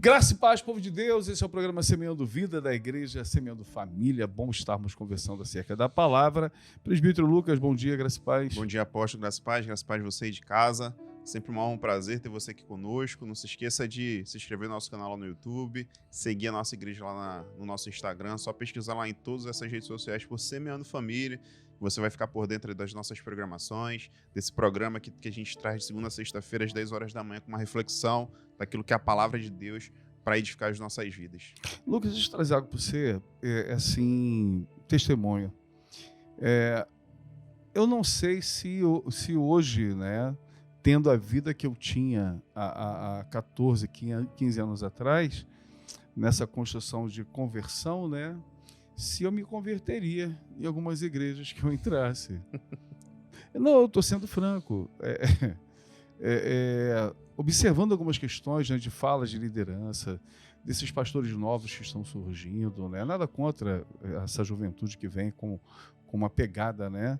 Graça e paz, povo de Deus, esse é o programa Semeando Vida da Igreja Semeando Família. Bom estarmos conversando acerca da palavra. Presbítero Lucas, bom dia, graça e paz. Bom dia, apóstolo, graça e paz você aí de casa. Sempre uma honra, um prazer ter você aqui conosco. Não se esqueça de se inscrever no nosso canal lá no YouTube, seguir a nossa igreja lá no nosso Instagram, só pesquisar lá em todas essas redes sociais por Semeando Família. Você vai ficar por dentro das nossas programações, desse programa que a gente traz de segunda a sexta-feira, às 10 horas da manhã, com uma reflexão daquilo que é a palavra de Deus para edificar as nossas vidas. Lucas, deixa eu trazer algo para você, assim, testemunho. Eu não sei se hoje, né, tendo a vida que eu tinha há 14, 15 anos atrás, nessa construção de conversão, né, se eu me converteria em algumas igrejas que eu entrasse. Não, eu estou sendo franco. Observando algumas questões, né, de falas de liderança, desses pastores novos que estão surgindo, né, nada contra essa juventude que vem com uma pegada, né,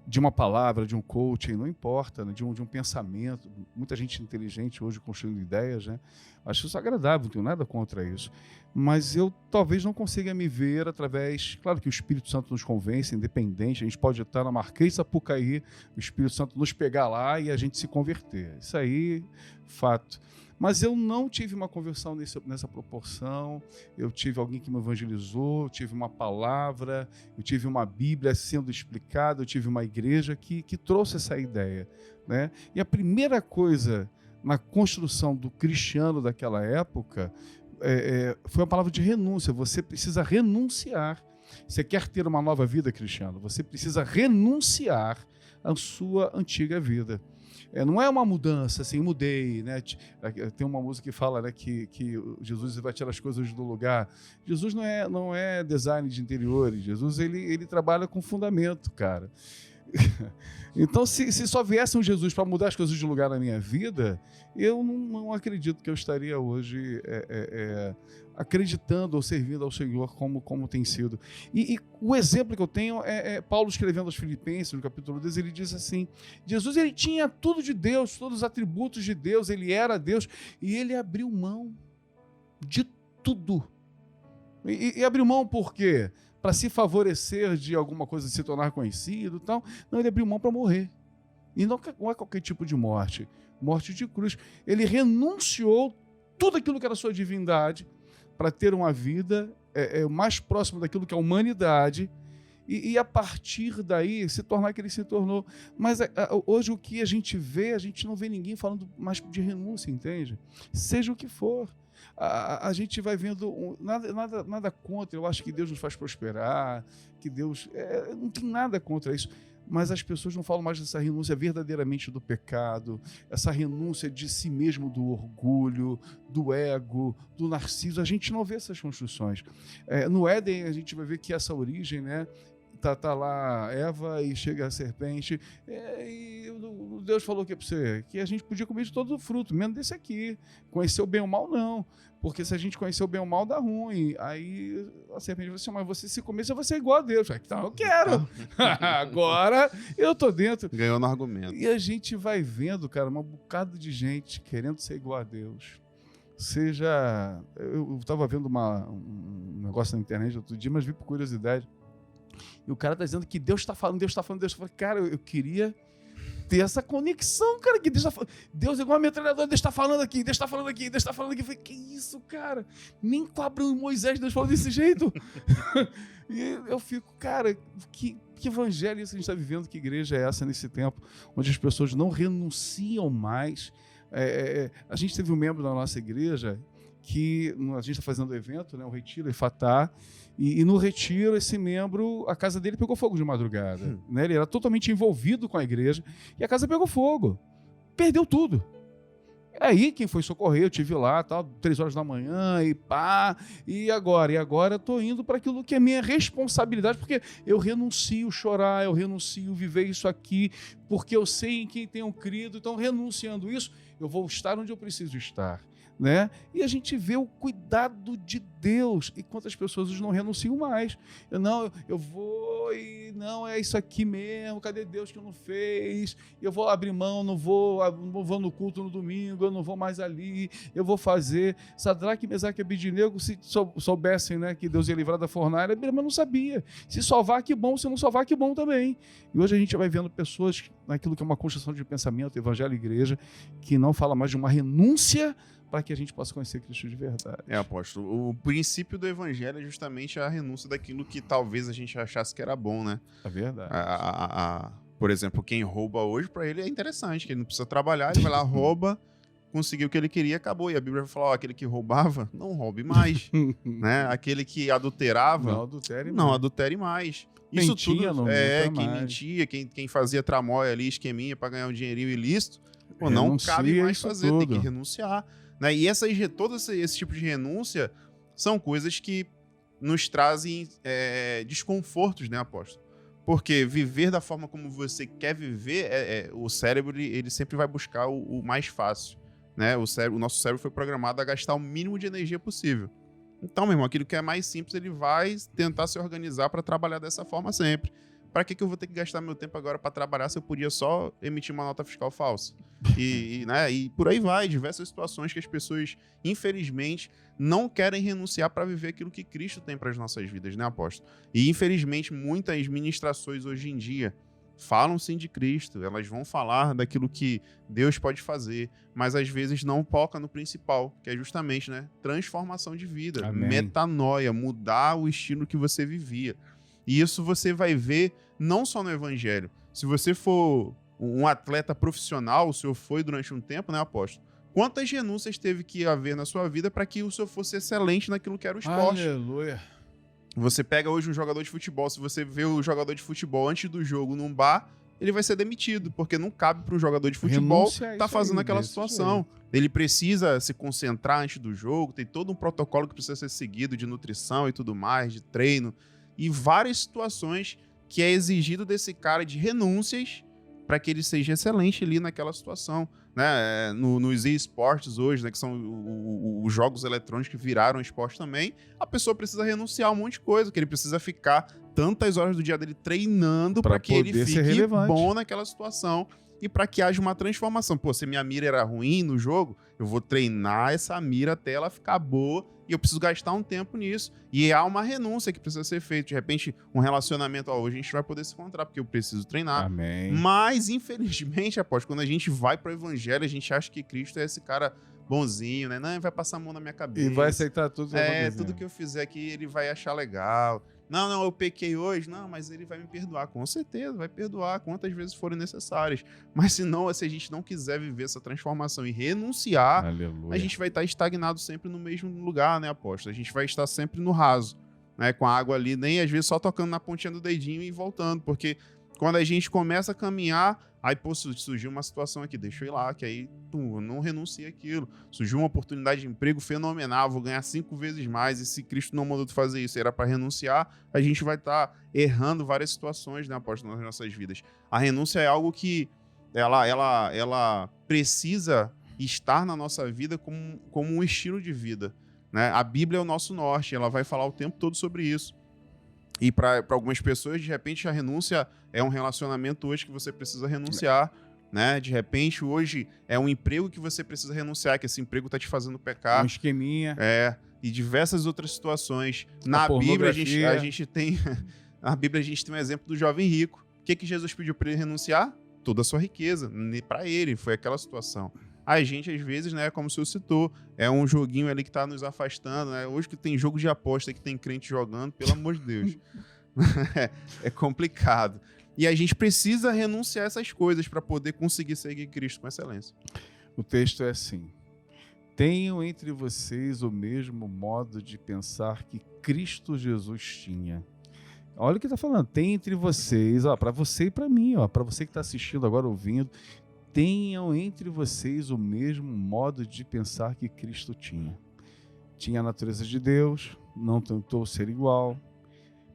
de uma palavra, de um coaching, não importa, né, de um pensamento. Muita gente inteligente hoje construindo ideias, né? Acho isso agradável, não tenho nada contra isso. Mas eu talvez não consiga me ver através... Claro que o Espírito Santo nos convence, independente, a gente pode estar na Marquês de Sapucaí, o Espírito Santo nos pegar lá e a gente se converter. Isso aí, fato. Mas eu não tive uma conversão nessa proporção, eu tive alguém que me evangelizou, eu tive uma palavra, eu tive uma Bíblia sendo explicada, eu tive uma igreja que trouxe essa ideia, né? E a primeira coisa na construção do cristiano daquela época foi a palavra de renúncia. Você precisa renunciar. Você quer ter uma nova vida, cristiano? Você precisa renunciar à sua antiga vida. Não é uma mudança, assim, mudei, né? Tem uma música que fala, né, que Jesus vai tirar as coisas do lugar. Jesus não é design de interiores. Jesus ele trabalha com fundamento, cara. Então, se só viesse um Jesus para mudar as coisas de lugar na minha vida, eu não acredito que eu estaria hoje acreditando ou servindo ao Senhor como tem sido. E o exemplo que eu tenho é Paulo escrevendo aos Filipenses, no capítulo 2, ele diz assim: Jesus, ele tinha tudo de Deus, todos os atributos de Deus, ele era Deus, e ele abriu mão de tudo. E abriu mão por quê? Para se favorecer de alguma coisa, de se tornar conhecido e tal. Não, ele abriu mão para morrer. E não é qualquer tipo de morte. Morte de cruz. Ele renunciou tudo aquilo que era sua divindade para ter uma vida mais próxima daquilo que é a humanidade e a partir daí se tornar que ele se tornou. Mas hoje o que a gente não vê ninguém falando mais de renúncia, entende? Seja o que for. A gente vai vendo nada contra. Eu acho que Deus nos faz prosperar, que Deus não tem nada contra isso, mas as pessoas não falam mais dessa renúncia verdadeiramente do pecado, essa renúncia de si mesmo, do orgulho, do ego, do narciso. A gente não vê essas construções. No Éden a gente vai ver que essa origem, né, tá lá Eva e chega a serpente, e Deus falou que para você que a gente podia comer de todo o fruto, menos desse aqui. Conhecer o bem ou o mal, não. Porque se a gente conhecer o bem ou o mal, dá ruim. Aí a serpente falou assim: mas você se comer, você vai ser igual a Deus. Então eu quero. Agora eu tô dentro. Ganhou no argumento. E a gente vai vendo, cara, um bocado de gente querendo ser igual a Deus. Eu estava vendo um negócio na internet outro dia, mas vi por curiosidade. E o cara está dizendo que Deus está falando. Eu falei, cara, eu queria ter essa conexão, cara, que Deus está falando. Deus é igual a metralhadora, Deus está falando aqui. Eu falei, que isso, cara? Nem com Abraão e Moisés Deus falou desse jeito. E eu fico, cara, que evangelho isso a gente está vivendo? Que igreja é essa nesse tempo, onde as pessoas não renunciam mais? A gente teve um membro da nossa igreja que a gente está fazendo um evento, né, um retiro, Ifatá, e no retiro esse membro, a casa dele pegou fogo de madrugada. Né? Ele era totalmente envolvido com a igreja e a casa pegou fogo. Perdeu tudo. Aí quem foi socorrer, eu estive lá, 3 horas da manhã, e agora eu estou indo para aquilo que é minha responsabilidade, porque eu renuncio chorar, eu renuncio viver isso aqui, porque eu sei em quem tenho crido, então renunciando isso, eu vou estar onde eu preciso estar. Né? E a gente vê o cuidado de Deus e quantas pessoas não renunciam mais. Eu vou e e não, é isso aqui mesmo, cadê Deus que não fez? Eu vou abrir mão, não vou no culto no domingo, eu não vou mais ali, eu vou fazer. Sadraque, Mesaque e Abednego, se soubessem, né, que Deus ia livrar da fornalha, mas não sabia. Se salvar, que bom, se não salvar, que bom também. E hoje a gente vai vendo pessoas, naquilo que é uma construção de pensamento, evangelho e igreja, que não fala mais de uma renúncia para que a gente possa conhecer Cristo de verdade. Apóstolo, o princípio do evangelho é justamente a renúncia daquilo que talvez a gente achasse que era bom, né? É verdade. Por exemplo, quem rouba hoje, para ele é interessante, que ele não precisa trabalhar, ele vai lá, rouba, conseguiu o que ele queria, acabou. E a Bíblia vai falar, aquele que roubava, não roube mais. Né? Aquele que adulterava, não adultere mais. Isso mentia, tudo quem mentia, quem fazia tramóia ali, esqueminha para ganhar um dinheirinho ilícito, não cabe mais fazer, tem que renunciar. Né? E todo esse tipo de renúncia são coisas que nos trazem desconfortos, né, apóstolo? Porque viver da forma como você quer viver, o cérebro ele sempre vai buscar o mais fácil. Né? O nosso cérebro foi programado a gastar o mínimo de energia possível. Então, meu irmão, aquilo que é mais simples, ele vai tentar se organizar para trabalhar dessa forma sempre. Para que eu vou ter que gastar meu tempo agora para trabalhar se eu podia só emitir uma nota fiscal falsa? E por aí vai, diversas situações que as pessoas, infelizmente, não querem renunciar para viver aquilo que Cristo tem para as nossas vidas, né, apóstolo? E, infelizmente, muitas ministrações hoje em dia falam sim de Cristo, elas vão falar daquilo que Deus pode fazer, mas às vezes não foca no principal, que é justamente, né, transformação de vida, Amém. Metanoia, mudar o estilo que você vivia. E isso você vai ver não só no evangelho. Se você for um atleta profissional, o senhor foi durante um tempo, né, apóstolo? Quantas renúncias teve que haver na sua vida para que o senhor fosse excelente naquilo que era o esporte? Aleluia. Você pega hoje um jogador de futebol, se você vê o jogador de futebol antes do jogo num bar, ele vai ser demitido, porque não cabe para um jogador de futebol estar fazendo aquela situação. Ele precisa se concentrar antes do jogo, tem todo um protocolo que precisa ser seguido de nutrição e tudo mais, de treino, e várias situações que é exigido desse cara de renúncias para que ele seja excelente ali naquela situação. Né? Nos esportes hoje, né, que são os jogos eletrônicos que viraram esporte também, a pessoa precisa renunciar a um monte de coisa, que ele precisa ficar tantas horas do dia dele treinando para que ele fique bom naquela situação e para que haja uma transformação. Pô, se minha mira era ruim no jogo, eu vou treinar essa mira até ela ficar boa e eu preciso gastar um tempo nisso. E há uma renúncia que precisa ser feita. De repente, um relacionamento, hoje a gente vai poder se encontrar porque eu preciso treinar. Amém. Mas, infelizmente, apóstolo, quando a gente vai pro evangelho, a gente acha que Cristo é esse cara bonzinho, né? Não, ele vai passar a mão na minha cabeça. E vai aceitar tudo. Tudo que eu fizer aqui, ele vai achar legal. Não, eu pequei hoje. Não, mas ele vai me perdoar. Com certeza, vai perdoar quantas vezes forem necessárias. Mas se a gente não quiser viver essa transformação e renunciar, aleluia, a gente vai estar estagnado sempre no mesmo lugar, né, apóstolo? A gente vai estar sempre no raso, né, com a água ali, nem às vezes só tocando na pontinha do dedinho e voltando, porque quando a gente começa a caminhar, aí, surgiu uma situação aqui, deixa eu ir lá, que aí não renuncia aquilo. Surgiu uma oportunidade de emprego fenomenal, vou ganhar 5 vezes mais, e se Cristo não mandou tu fazer isso, era para renunciar, a gente vai estar errando várias situações, né, apóstolo, nas nossas vidas. A renúncia é algo que ela precisa estar na nossa vida como um estilo de vida, né? A Bíblia é o nosso norte, ela vai falar o tempo todo sobre isso. E para algumas pessoas, de repente, a renúncia é um relacionamento hoje que você precisa renunciar, né? De repente, hoje é um emprego que você precisa renunciar, que esse emprego está te fazendo pecar. Um esqueminha. E diversas outras situações. Na Bíblia, a gente tem um exemplo do jovem rico. O que Jesus pediu para ele renunciar? Toda a sua riqueza. Para ele, foi aquela situação. A gente, às vezes, né, como o senhor citou, é um joguinho ali que tá nos afastando, né? Hoje que tem jogo de aposta que tem crente jogando, pelo amor de Deus. É complicado. E a gente precisa renunciar a essas coisas para poder conseguir seguir Cristo com excelência. O texto é assim: tenham entre vocês o mesmo modo de pensar que Cristo Jesus tinha. Olha o que está falando, tem entre vocês, para você e para mim, para você que está assistindo agora, ouvindo, tenham entre vocês o mesmo modo de pensar que Cristo tinha. Tinha a natureza de Deus, não tentou ser igual.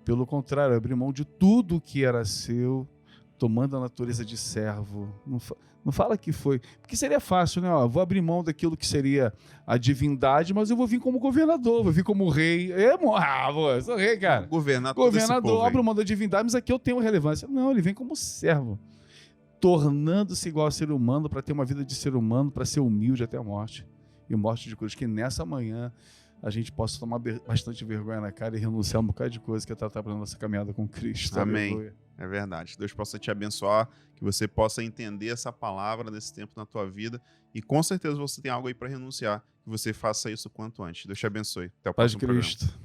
Pelo contrário, abriu mão de tudo que era seu, tomando a natureza de servo. Não fala que foi. Porque seria fácil, né? Ó, vou abrir mão daquilo que seria a divindade, mas eu vou vir como governador, vou vir como rei. Eu sou rei, cara. Governar todo esse Governador, povo aí. abro mão da divindade, mas aqui eu tenho relevância. Não, ele vem como servo, tornando-se igual ao ser humano para ter uma vida de ser humano, para ser humilde até a morte. E morte de cruz. Que nessa manhã a gente possa tomar bastante vergonha na cara e renunciar a um bocado de coisa que está atrapalhando nossa caminhada com Cristo. Amém. Aleluia. É verdade. Deus possa te abençoar, que você possa entender essa palavra nesse tempo na tua vida e com certeza você tem algo aí para renunciar, que você faça isso quanto antes. Deus te abençoe. Até o Paz de próximo programa. Cristo.